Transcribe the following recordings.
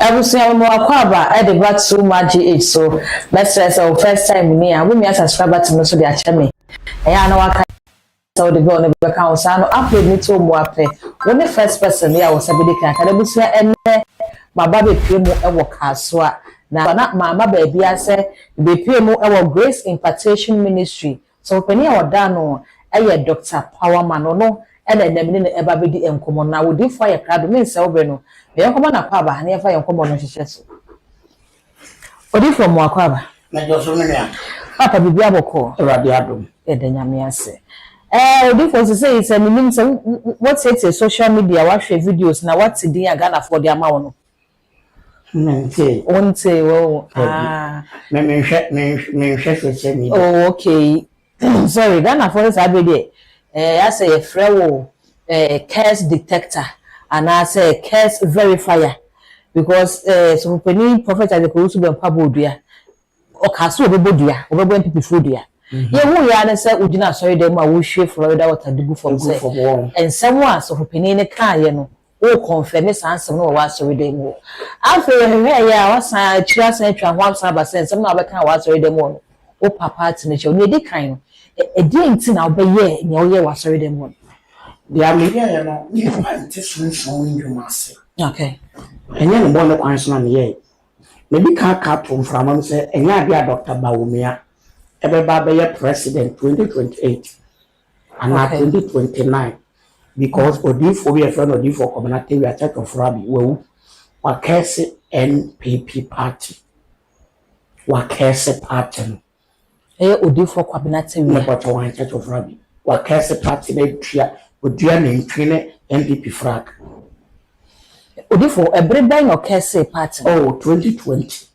Abusia mo akwaba e dey back to Magic so let's say so first time me Bawumia subscriber to me so dey ache me. Eya na waka so dey go on the account so no upload me to mo ape. When the first person here was abedi kan ka abusia enne baba be pie mu e wo kaso a na mama ba bia say be pie mu e wo Grace Impartation Ministry. So pani a oda no e Dr. Powerman no e na dem ne eba bedi enkomo na wodi fo ya krado me nse obe no be enkomo na kwaba na efa enkomo no hihye so odi from akwaba na joso me ya papa bibia boko Awurade adom e de nyame ase odi for say it's a meaning say what it's a social media watch videos na what din Ghana for the amount no Onte wo me social media oh okay sorry Ghana for this abede I say a frewo curse detector and I say curse verifier because so penny prophet as the Owusu Bempah bodua o kaso obodua obebo MPP fodua ye hu ya na say ugina sorry dem a wo hwe Florida water digu from say and someone so penny ne kan ye no o confirm sansem no wa sorry dem wo afa ye ya wasan chira san twa hwamsan ba sen sem na be kan wa sorry dem wo o papa tine che o ne di kan no e di enti na obeye nya o ye wa sorry dem wo dia media ya no ni pante sunsun ndwuma ase okay enye no bon kwan so na me ye maybe ka to mframa say enye ade Dr. Bawumia ebeba be ye president 2028 and 2029 because odifo we friend odifo community we church of Rabi we wa kese NPP party wa kese party odifo community we wa church of Rabi wa kese party na tria odua na ntwene NPP flag odifo everybody no kese party 2020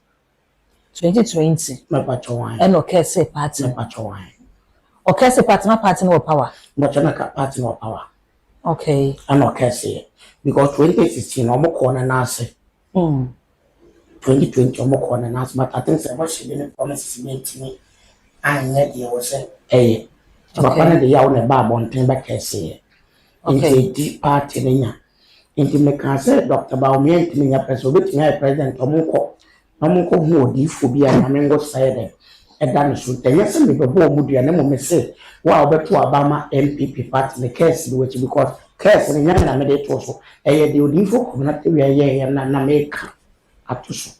na no kese party o kese party na party no power na party no power okay no kese because 2016 omo ko na ase 2020 omo ko na ase but I think say what she didn't promise me anya dey was say papa na dey yawo na ba bonten ba kese okay di party nya inti me kan say Dr. Bawumia inti nya president omo ko hu odifo bia na me ngo say dem e da no so tenya se me bebo omudua na mo me say wa obeto abama MPP party me case which because case ni nya na me dey to so e dey odifo community we ye na make atuso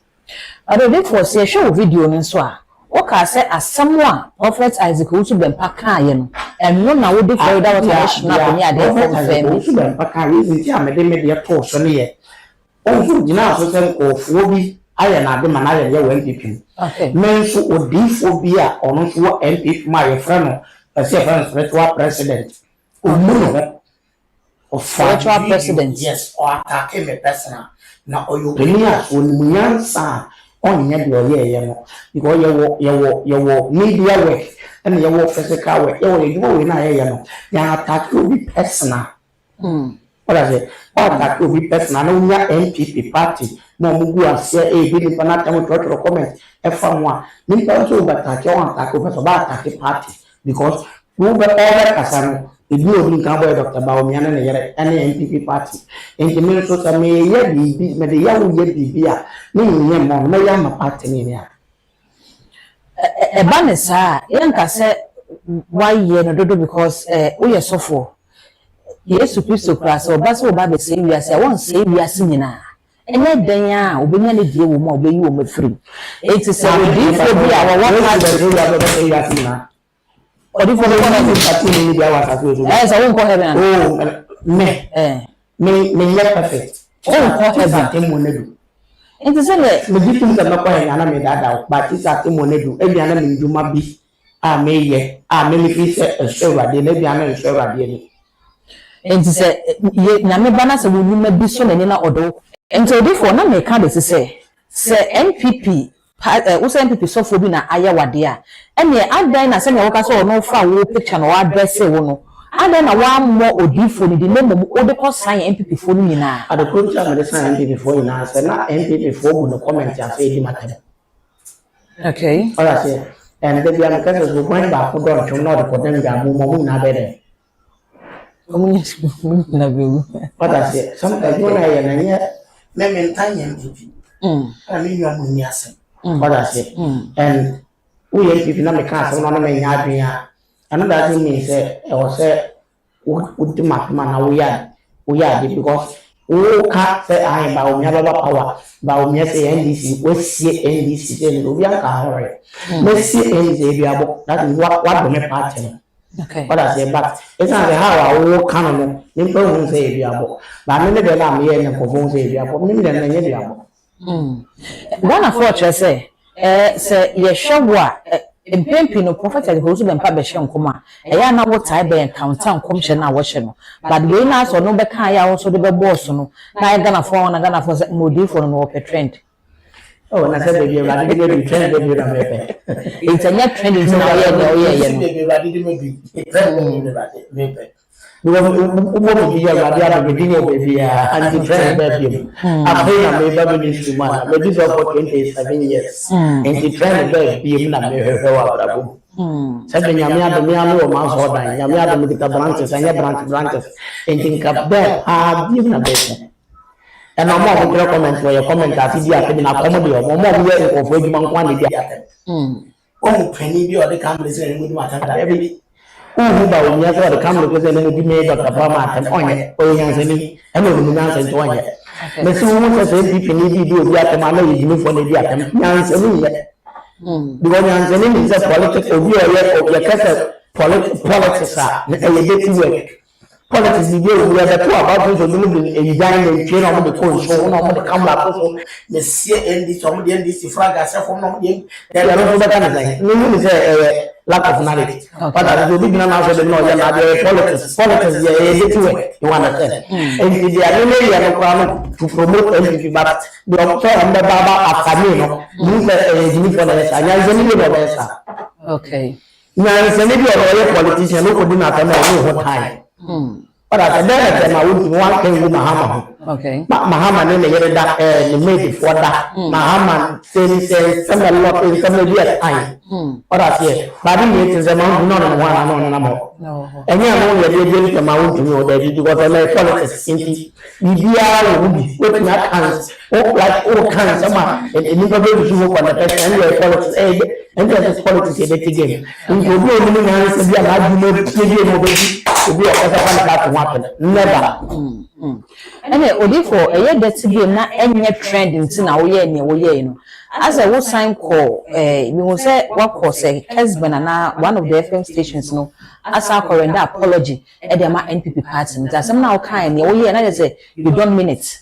odifo say show video ni so a o ka say asamwa prophet Isaac Owusu Bempah kan ye no enno na wo dey for that national ni ade confirm Owusu Bempah kan reason ti amede me dey to so ne ye o gina so say ofuo bi aya na ade ma na ye MPP okay men so odifo bi a ono so MPP ma ye fra no say spiritual president omuno of spiritual president yes or attack me personal na oyo benia so munyansa onye de oye no because ye media work and ye physical work ye we na ye no ya attack you be personal what I say attack you be personal na unya MPP party no mugu ase bi ni pana tamu to comment e fa nwa ni pa so attack you attack you person ba attack party because we be all kasano ebi obi kan boy Dr. Bawumia na yere ene MPP party enti me so sa me ye bibi me de yawo ye bibi a me nye mo me ya ma party ni ya e ba ne sa yenka se why ye no dodo because we ye sofo Yesu Kristo class oba so oba be say wi ase won say wi ase nyina enye dan a obenya ne die wo ma obeyi wo mafiri enti se odi fo bi a wo wa ka odi for the party ni dia wa sa so so won ko heaven me ya perfect ko heaven te mo nedu enti se le me bi tum na ko ya na me dada ba ti sa te mo nedu e bia na me nduma bi a me ye a me fi se Awurade na bia na Awurade ni enti se na me bana se wo nyuma bi so na ni na odo enti odi for na me ka be se NPP usa MPP sofo bi na aya wade a ene adan na se na wo ka so no fa wo picture no address wo no adan na wa mo odifo ni de memo o de ko sign MPP fo ni na adekuru cha me sign MPP fo na se na MPP fo bu no comment ya say di matter okay all I say and they be am ka so when ba ko don chun no de ko den ga mu na be de na be what I say sometimes when I na me maintain MPP I mean, you are Munias. What I say. And we if you know me class, I'm not a man. Another thing is, I was say, what the man we are because who can't say I am Bawumia power. Bawumia say NDC, we see NDC, we are carried. Let's see NDC, that is what the party. Okay. What I say, but it's not how I will come in person say we are both. But I never am here and perform say we are both. Maybe Ghana fortress say ye shobwa empempi no prophet Owusu Bempah be hye nkoma eya na wo tie be encounter nkomhye na wo hye no but we na so no be kan ya wo so de be boss no na Ghana for say modi for no pe trend. oh na say baby I didn't trend baby na me It's a net trend in our baby I didn't trend baby because we be a baby and trend baby I've been a baby ministry man maybe for 27 years and the trend baby na me hewa sabi nyamia do miamu o ma so dan nyamia do mi branches anya branches and think up there be na baby and no more we comment for your comment as if you are na comedy or more we are for you man kwan dey atem o penny bi o dey come listen ni mu atem every who ba o nya so dey come listen ni mu me Dr. Bama atem onye o nya se ni e no mu nya se to onye me so wo se bi penny bi do bi atem na yi ni for na bi atem nya se ni ye because nya se ni is politics obi o ye kase politics na e dey to work politics is there. We are the two about to do a design and train on the coach. So, no, the camera, the CND, some of the NDC flag, I said, from them, they are not that kind of thing. No, is a lack of knowledge. But I will be now the no, politics. Politics is a way you understand. And they are really a problem to promote everything, but the doctor and the Baba of Camino, move a uniform, and okay. Now, it's a little politician who could not know what time. But at the end I would one thing with Mahama. Okay. Mahama then the that the made before that. Mahama says some a lot in some years time. Or I say, but it is a man not on one and more. No. And you know you're the mount to know that you got a politics in the media will be looking at hands, like all kinds of man, and you go to work on the person and your politics and there's politics in it again. And you go to the hands and be allowed to be never. And odifo eye that be na enye trend nti na wo ye ne wo ye no as a wo sign call we will say what call say husband na one of the FM stations no as a correnda apology e dey ma NPP party nti asem na wo kan ne wo ye na say you don't mean it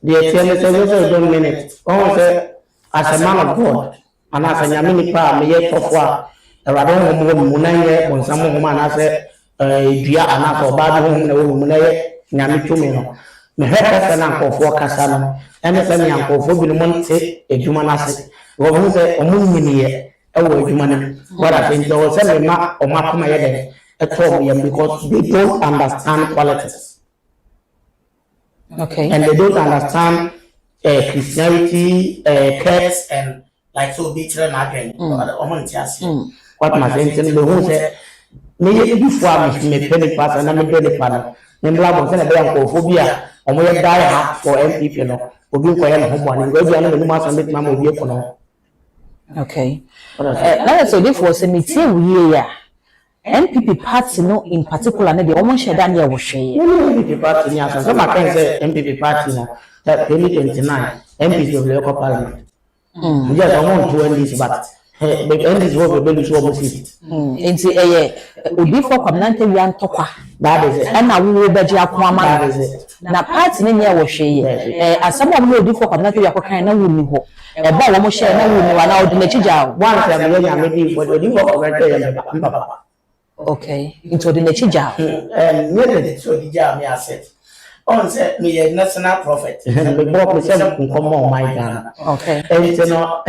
the you don't mean it oh say as a man of God and as a nyame pa me ye tofo a radon mo na ye onsam mo na say dua anako ba do na wo na ye nyame tumi no me heka na nkofo kasa no ene se me nkofo bi no monte edwuma na se wo hu se omunnyini ye e wo edwuma no wala fe njo se me ma o ma kuma ye de e to ye because they don't understand politics. Okay. And they don't understand Christianity, curse and like so be children again what my friends in the who say me before me penny pass and I'm penny panel. Nembla mo sene be phobia o mo die hard for MPP no obi ko ye no homo ani go bia no me ma so me ma mo bi ko no. Okay. Let us say for say me tie we ya NPP party no in particular na dey o mo sheda na ye wo hwe NPP party ni asan so ma kan say NPP party no that 2029 MPP of local parliament we just want to end this but the end is what we do so almost it nti odifo kwamnante wi antokwa that is it and na wo beji akoama that is it na party ni ye wo hwe ye asem o mo odifo kwamnante wi akokan na wo ni ho e ba wo mo share na wo ni wa na odi na chija one time we nya me for odifo kwamnante ye mbaba okay into odi na chija me so di ja me asset on say me a national prophet me bo me say nkomo my Ghana okay and you know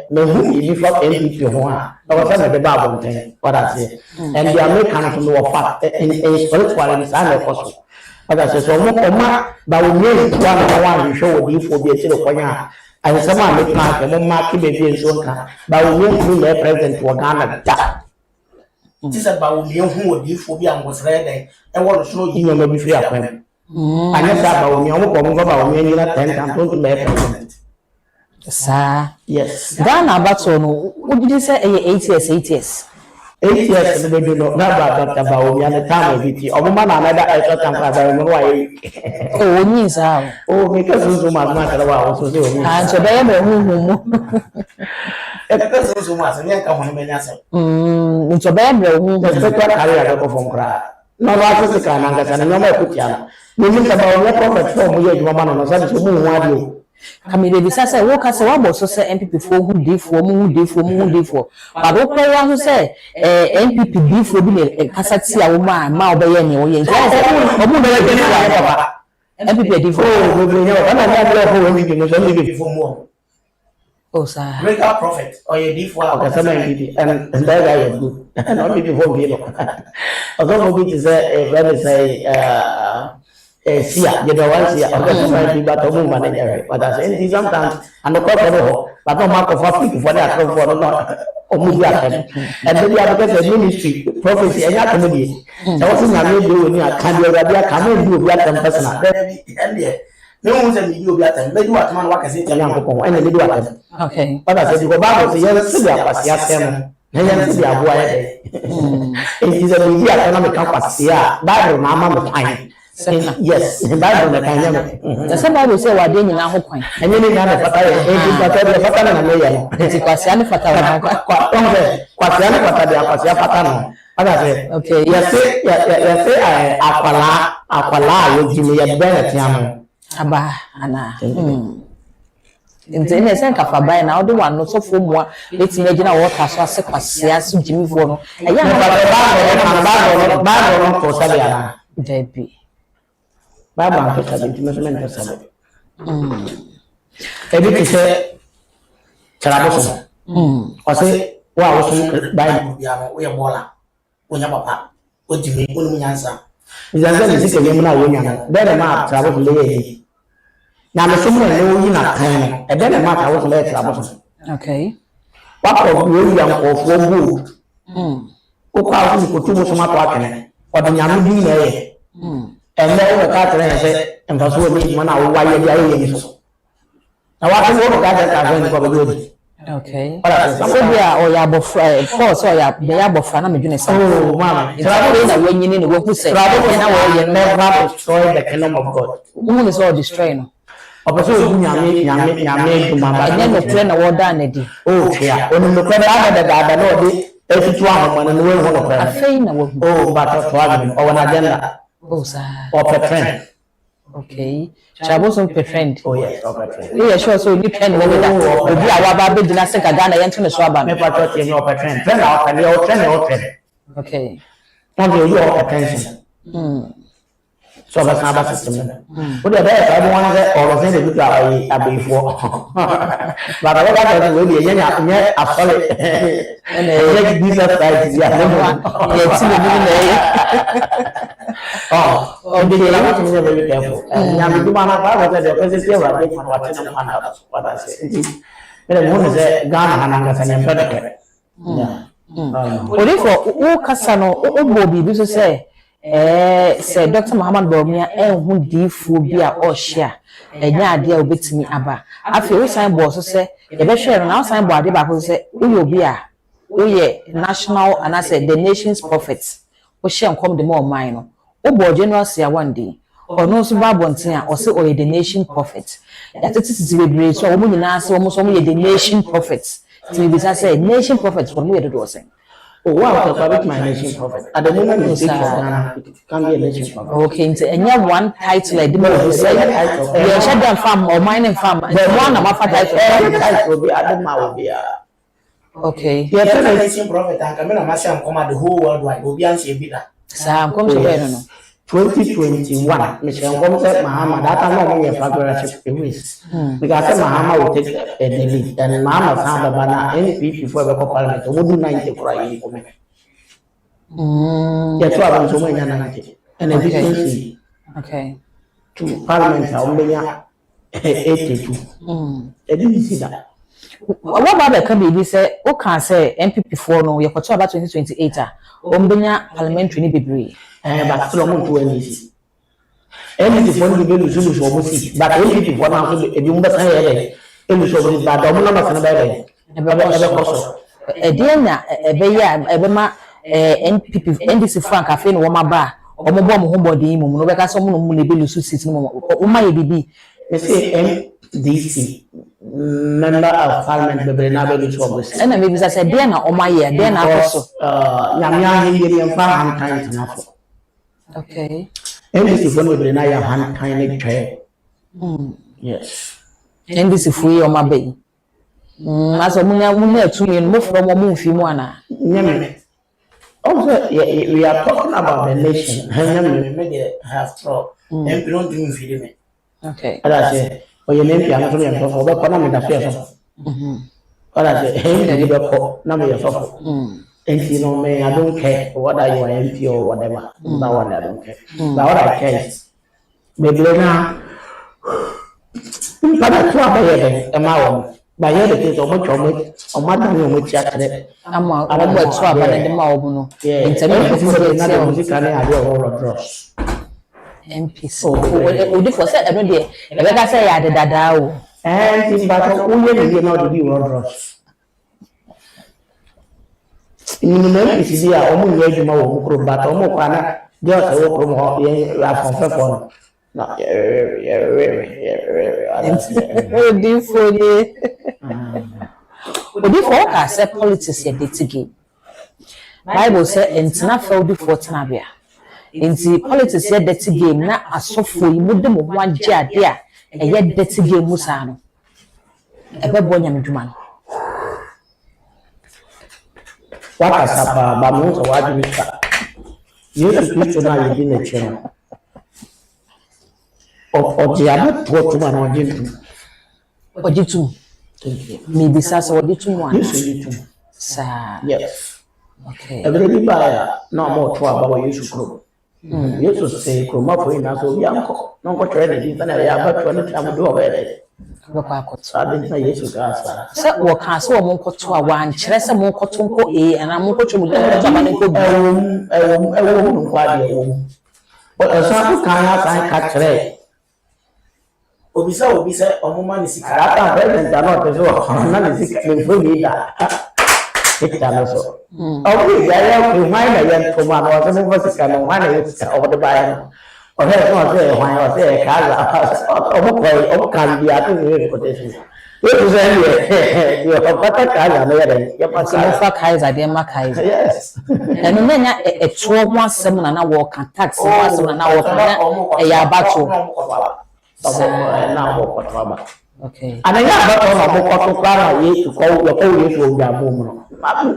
me who be for NPP ho a I was say me ba bonten what I say and the American from the fact in spiritual and and also what I say so mo ma ba wo nye one show di for be chiro kwanya and some am make mark mo mark be be nso nka ba wo nye the president wa Ghana da this is ba wo nye hu di for be am was ready e wo so yi nyoma bi free akwan. I never saw Bawumia, I'm going to 10 times to be president. Sa. Yes. Ghana battle no. What did you say? 8 years, 8 years. 8 years they do not about Dr. Bawumia the time with you. Or man another I thought I'm why. Oh, means how? Oh, because so much matter about so and so baby who so much and come on answer. It's a baby who career from cry. No, I was a kind of and no more put yana. You mean about your prophet from your woman on a so Kami de bisa say wo ka say wa boso say MPP fo hu di fo mu di fo mu di fo ba do ko wa so say MPP di fo bi le kasa ti a wo ma obeye ni wo ye nti say o mu de le ni wa baba MPP di fo we be here na na fo we be no so be fo mu oh sir break our prophet or ye di fo okay some MPP and that guy is good not be fo be no although we be say very say Sia, you know, once here, okay, so people to move manager, but that's it. Sometimes, and the court but no mark of people for that, for not, or move and then you have the ministry, prophecy, and that comedy. So what's in your doing here? Can you come and do that personal? No one's a video that, maybe what man work as it, and they do it. Okay. But I said, you go back to the other yes, and then see a boy. It is a media economic compass, yeah, Bible, Mamma, time. Yes, Bible na kan yam. The same Bible say wa de nyina ho kwan. Enye ni na fata ye, fata na me ye. Ti kwasia ne fata wa kwa kwasia ne fata de kwasia fata no. Ada se. Okay. Ya se akwala yo jimi ya be na tiam. Aba ana. Nti ne sen kafa bai na odi wan no so fo mu a leti na gina wo ka so ase kwasia so jimi fo no. Eya ba no ko sabe ana. Debi. Bible and Testament, measurement Testament. Everything say, Charaboso. Or say, wow, Bible, we are Bola, when your papa, what do you mean, when we answer? Is that the sick again now? Then a map travel lay. Now, the summer, no, you're not time, and then a map I was late Traboso. Okay. What of William of Wood? Who calls you to so much walking, or the Yamu there? And then the cat and was with me when I was why now what is all that probably. Okay. So yeah, or ya bofra, force or ya bofra na medune sa. Oh, mama. It's not when you need to go say. You never destroy the kingdom of God. Who is all destroying? Opposite Yami to Mama. I never train a word done it. Oh, yeah. When you look at the Lord, every 1 and we want to I feign a word. Oh, but or an agenda. Oh, sir. Or per trend. Okay. Traboso per trend. Oh, yes, or per trend. Yeah, sure. So you can know that. Would be our baby dynastic Ghana and the Swaba. Never in your per trend. Trend out and your trend. Okay. Not your attention. So that's not a system. What the best I don't want to say or say that I before. But I got to be a young absolute. And Jesus Christ, oh, the language is very careful. And I'm the man of power that the president of what I say. The moon is a Ghana and better. Only for all Cassano, all Bobby, you say. Say Dr. Muhammad Bawumia who di phobia or share enya ade a obetimi aba afi we sign board so say e be share na sign board ade ba ko say we obi a we national and I say the nation's prophets we share come the more mine no o board general say one day or no so ba bonten a o say o the nation prophet that it is we be so o mu nyina say o so the nation prophets ti be say nation prophets for me do say. Oh, wow, about my nation prophet. At the moment, you say it can be a nation prophet. Okay, and you have one title like the movie. You shut down farm or mining farm. The one about title will be Adam will be. Okay. You are a nation prophet, and Camilla Massa come at the whole worldwide will be answered. Sam comes to 2021, Michelle Gomez, Mahama, that I'm not only a flagrant because Mahama will take the lead, and Mahama found a banner any before the parliament wouldn't 90 crying for me. That's why I'm so many 90. And efficiency to parliament, only 82. I didn't see that. What about the company say, what can say MPP4 no, you're about 2028, Ombina parliamentary degree. But still to anything. Anything for the solution for music, but only for now, a young person emi so bi ba do mo na kana ba ebe koso Ediana ebeya ebema NPP NDC Frank afi no woma ba omo bo mo hombodi mu no be ka so mo no mu na be lusu sit no o ma ye bibi me say MDC member of parliament be na be lusu obese na me bi say de na o ma ye de na akoso nyamya hiye ni mfa han kan tanafo okay MDC fo be na ya han kan ne twa yes NDC fu ye o ma be aso munya atumi no mo fro mo mfi mu ana nyame also we are talking about the nation nyame me have trouble and we don't do feed me okay ala say oye ne pia no so me so be ko na me da fe so ala say he be ko na me so and no me I don't care whether you are MP or whatever that one I don't care but what I care is me blena para tu abaye e ma wo ba ye de ke omo chomo omo dan yo mo tia kre ama omo atu aba na de ma obu no internet ko so na de music na ade o ro dross MP so o di for say e no de e be ka say ya de dada o and in ba to uye ni na do bi ro dross ni no na isi dia omo ye adwuma wo mo kro ba to omo kwa na de o se wo kro mo ye afon fo no na odi foni odi for ka say politics ye dirty game Bible say entina fa odi for tena bia enti politics ye dirty game na asofo yi mu de mo ho age ade a ye dirty game musa no ebe bo nyam dwuma no waka sapa ba mo so waju ni ka yesu kristo na ye bi na cheno o ti aba to to ma no jintu ojitu maybe sasa ojitu mo ana yesu jitu sa yes okay every bi ba ya na mo to aba wa yesu kro yesu se kro ma fo ina so bi anko no ko try de na ya ba to na tamu do ba de baba akoto sa de na yesu ga sa se wo kan se wo mo nkoto a wan kire se mo nkoto nko ana mo nkoto mu de nkoto ba nko bi ewo no kwa de ewo o sa ko kan ya san ka kire obi se omuma ni sika ata president na to so na ni sika ni fo ni da sika no so obi ya ya ko mai na yan to ma no so mo sika no ma na yo sika o de ba ya o he so se hwan o se ka la o mo ko o kan bi atu ni ko de so yo se ni yo pata ka la na ya de ya pa se mo fa kaiser de ma kaiser yes eno na nya etuo ho asem na wo kan tax ho asem na wo kan e ya bato na mo ko traba okay ananya bato na mo ko to kara yesu ko yo ko yesu o ja mo no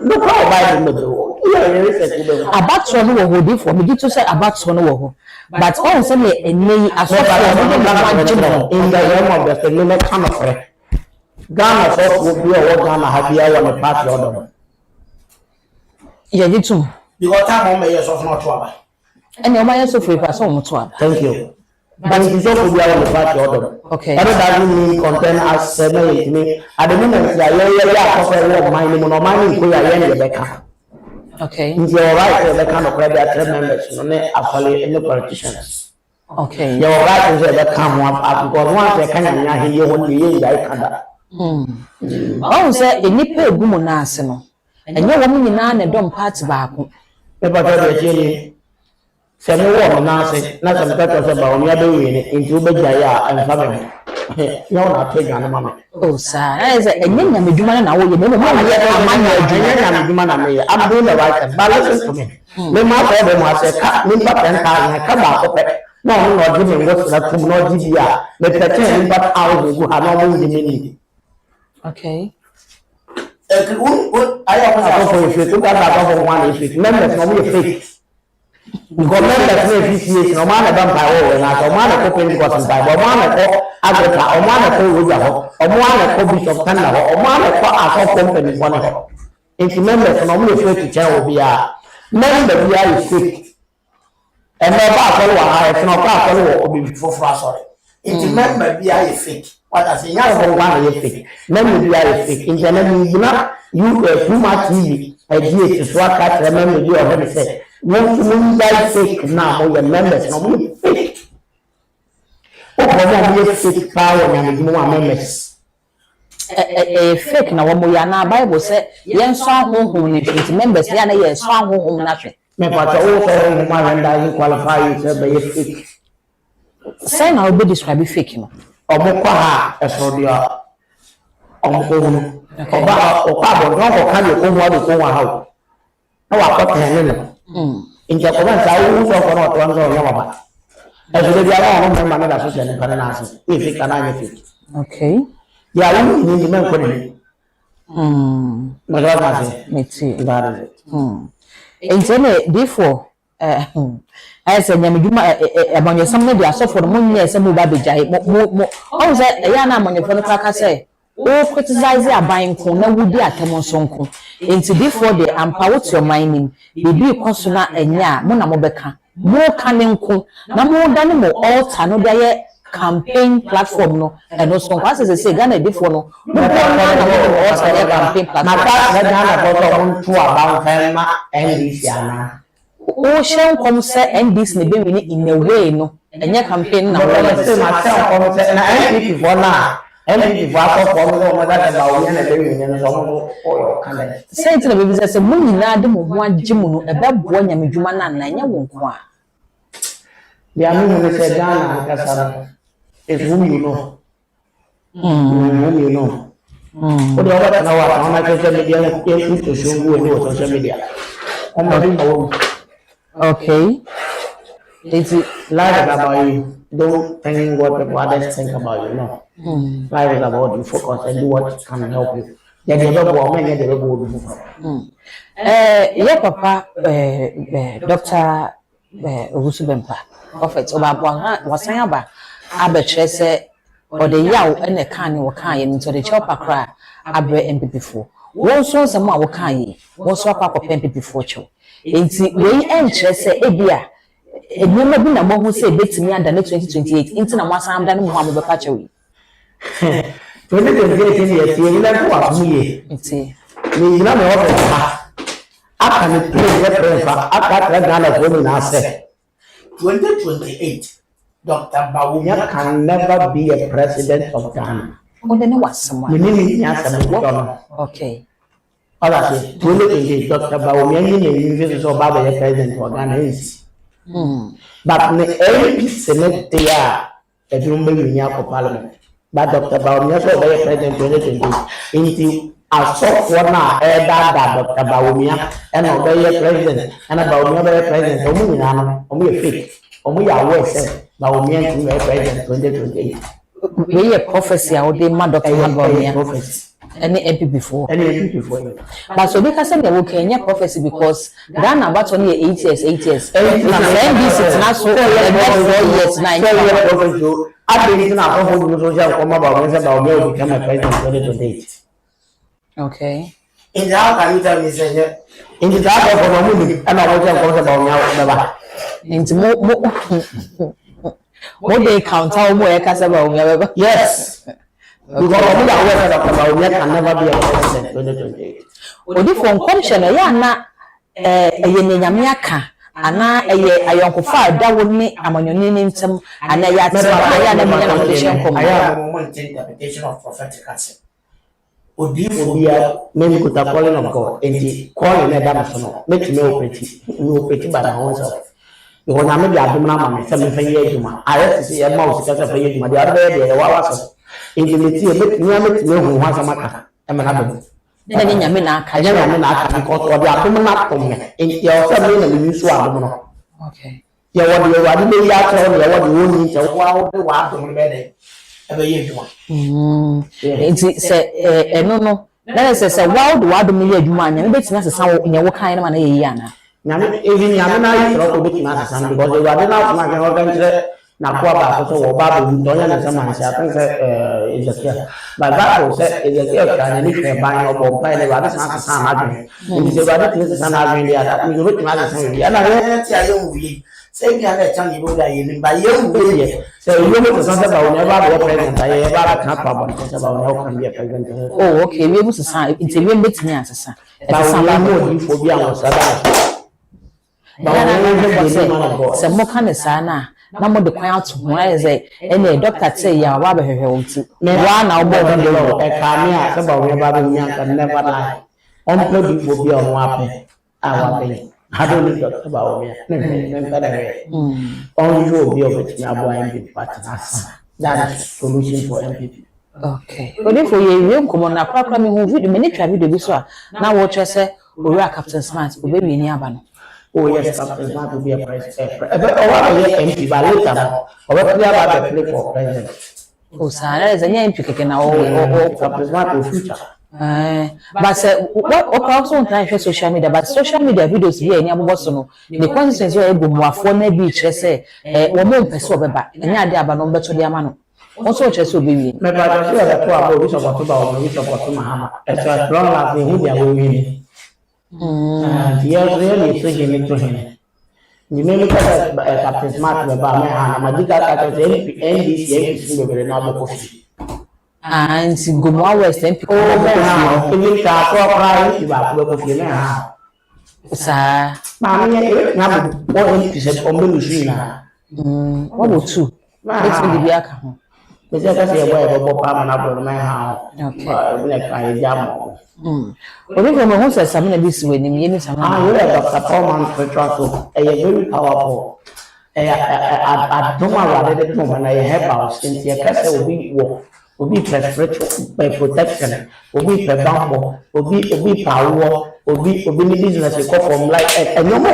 no ko ba ni mo ya ye se ku be abato no wo hodi for me gitu say abato no wo ho but on say me enyi asofo no de ma jimo in the realm of the family kind of Ghana so will be a Ghana have ya one party order ye gitu because time on me yes of not trouble ene o ma yeso free pass on to aba thank you but it is also be a party order okay that doesn't mean content as seven me at the moment ya ko mine no mine ko ya ye beka okay in your right the kind of credit members no ne afale any politicians okay your right is the come up because once they can nya he won the ye ya kada oh say enipa egumu na ase no enye wo nyina na dom party baako e ba ta de ni se me wo na se na se me ta se Bawumia be wi ni nti wo be gya ya anfa me ya na pe gya na mama oh sa na say enye nya medwuma na wo ye me mo ye amanya adwuma nya na medwuma na me I'm doing the right thing but listen to me me ma ko be mo ase ka me ba pen ka na ka ba ko pe no no di me ngo sira tum no di dia me pe ten ba out go ha no mo di me ni okay I have a fake. Look at that one fake. Members no be fake. Because members no PCA. No man don't buy all. Na so man ko pen ko san buy. Man ko agrika. O man ko wuja ho. O man ko bishop kan na ho. O man ko aso company ko na ho. If members no be fake che obi a. Member bi a fake. And no ba ko wa ha. If no ba ko wo obi foforo asore. If member bi a fake. What I say, now for one year fake. Then you are fake. In general, you know, you too much TV. I did to swat cat. Remember, you already said, when you guys fake now, your members, no, we fake. Oh, for one year fake power and you know, members. fake na wo mo ya na Bible say yen so ahonhom ni fit members ya na ye so ahonhom na hwe me pa so so ma wanda you qualify you say be fake say na obi describe fake no omo kwa ha eso dia omo ko no oba o pa bo no ko kan yo ko wa do ko wa ha na wa ko ten no inja ko ban sa u so ko no to an so ya ba eso de dia no ma na so se ne kana na so we fake kana ni fake okay ya wu ni men ko ni ma ga ma se meti ba de entene before I said nyameduma abonye samne dia so for mo nyɛ sɛ mo ba bejai mo o sɛ ya na amonye for no kaka sɛ o criticize aban ko na wudi atemo sonko enti before the ampa what your mining bibi koso na enya mo na mo bɛka mo ka ne nko na mo dane mo altar no dia yɛ campaign platform no and also as I say Ghana before no mo na altar yɛ campaign platform maka na Ghana ko to mo tu aban fa ma NDC ana o shen kom say NDC ne be wini in a way no enye campaign na wo say ma say kom say na NDC for na NDC for for no mo da ba wo na be wini no so mo o kan say it na be say mo nyina de mo ho agye mu no e be bo nyamedwuma na na enye wo nko a dia mi mo say Ghana ka sa is whom you know whom you know o de wa na wa na social media to show go social media o mo din ba okay it's life is about you. Don't think what people others think about you. No. Life is about you. Focus and do what can help you. Then you don't go many they will go. Yeah, Papa, Doctor Owusu Bempah, Prophet Oba was saying about Abetrese or the yaw and the can or kind into the chopper cry Abre MP4. One so some more kind, one swap up of MP4 Enti we enche se ebia enwema bi na mo ho se betimi anda na 2028 enti na mwasa amda no mo ha mo be pa chewe 2028 ni yeti ni na ko amuye enti ni ina me ofe pa aka ni play reference aka tra Ghana ko ni na se 2028 Dr. Bawumia can never be a president of Ghana o de ne wasama ni asama okay all I say, 2028, Dr. Bawumia is about the president of Ghana. But every Senate there, a jumbo in Parliament. But Dr. Bawumia is the president 2028. Into a soft one, Dr. Bawumia, and obey a president, and about another president, only a fake, only a word, Bawumia to be president 2028. We a prophecy, I would demand Dr. Bawumia prophecy. Any MP before. But so because I'm working prophecy because Ghana about only 8 years. NBC is not so 4 years, 9 years. I believe in our social come about will become a president 2028. Okay. In the house, can you tell me, say, in the house of a woman, and I was about now. Into more they count how more Casaba. Yes. Because we are aware that Bawumia can never be a president 2028. Odi for commission ya na eye nyamiaka ana eye ayonkofa da woni amanyoni ni ntem ana ya tsema ya na commission kom aya moment interpretation of prophetic concept. Odi for bia maybe could have calling of God and call in that no make me operate by my own self. Because na me bia dum na ma me se me fa ye adwuma ayɛ se ye ma o sika se fa ye adwuma de arbe de wa wa so intimity met me hu ha samaka e me na do na ni nyame na aka ya nyame na aka because odi atom na tom me enti o se me na me so adom no okay ya wodi ya wadi me ya tro ya wodi woni se wa wo de wa adom me de e be ye adwuma enti se eno no na se wa wo adom me ye adwuma anya me betina se sa wo nya wo kan na ma na ye yi ana nyame even nyame na yi tro ko betina se sa because the wadi na na ke ho kan kire na kwa ba so wo ba be do nya na se man se atan se Ezekiel but that was Ezekiel kan ni ke ban o bo pa ile wadi sa sa na dun ni se wadi ti sa na dun ya da mi go betina se sa ya na ye ti aye wi se bi ala chan ni bo da ye ni ba ye wi ye se yo mo se sa ba o ne ba be president aye ba ka pa ba se ba o ne kan be president oh okay we mu se sa interview betini asesa ba o na mo di fo bi an sa da ba o ne be man of God se mo kan sa na na mo de kwan ato ho I say any doctor say ya wa be hwehwe wonti wa na obo do do e ka me a se Bawumia Bawumia can never lie on play people be on wape awa be I don't need Dr. Bawumia on you be of it abo MPP partners that is solution for MPP. Okay. Odi for ye nkomo na kwakwa me hu video me ne twa video bi so a na wo kire se owura Captain Smart obewi ni aba no. Oh yes, Captain Smart will be a president. But MP but later play for president. Oh sara is anya MP keke na o Captain Smart will future. But what also try social media but social media videos here ni abobo so no the consistency wey ego muafo na bi kire se wo mo mpese obeba anya ade aba no beto de ama no. Also kire se obewi. Me ba just say that about we support about we support Mahama. As long as we win their win. Yes, really thinking to him. You may look at Captain Smart about my Magica NDC will not coffee. And Gomwa West MP. Oh, even car you are coffee now. Sir, Mammy, now, what is it on the machine? What would two? Let's be the account. But that's a way of Bob my house. Okay, I jam. Obi from who says something this way, ni yeni sama. You have Dr. Paul spiritual, a very powerful. I don't know what they do when I have our since your castle will be spiritual by protection, will be per bumble, will be power, will be business from like a number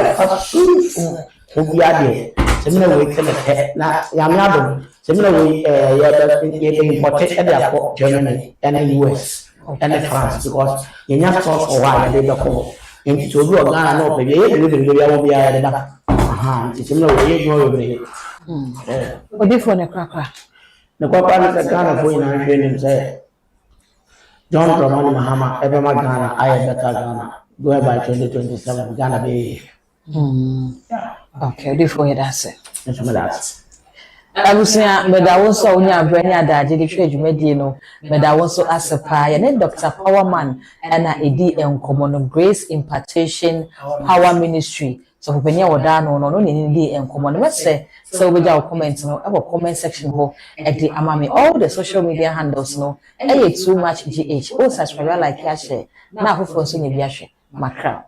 will be added. Similar way, Yamado, similar way, imported at the airport, Germany and the US. And France because you not talk for why they don't call into to do a Ghana no baby will be it's similar way you What different a cracker? the Papa is a Ghana for in training say John Dramani Mahama ever my Ghana I am better Ghana go by 2027 Ghana be Okay, different that's it. That's Abusia meda wonso onya abrani adaje de hwe dwumadi no meda wonso asepa ya ne Dr. Powerman na edi enkomo no Grace Impartation Power Ministry so hopenya woda no ne di enkomo no mese so obeja comment no abo comment section ho e di amame all the social media handles no too much gh o subscribe like ya share na afofo so nya bi ahwe makra